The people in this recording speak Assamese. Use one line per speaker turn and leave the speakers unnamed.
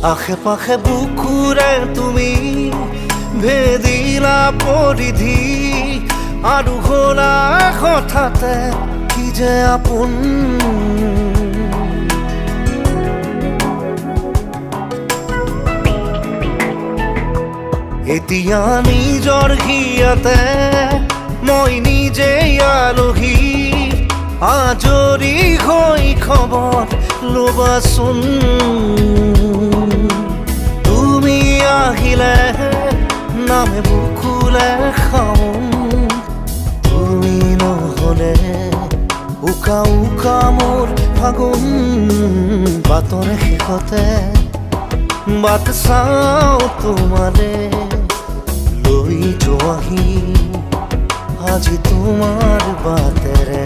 আশে পাশে বুকুৰে তুমি ভেদিলা পৰিধি আৰু হ'লা হঠাতে কি যে আপোন। এতিয়া নিজৰ হিয়াতে মই নিজে আলহী, আজৰি হৈ খবৰ ল'বাচোন। তুমি আহিলে নামে বুকুলে খাওঁ, তুমি নহ'লে উকা উকা মোৰ ফাগুন। বাটৰে শেষতে বাট চাওঁ তোমাৰে লৈ যোৱাহি আজি তোমাৰ বাটেৰে।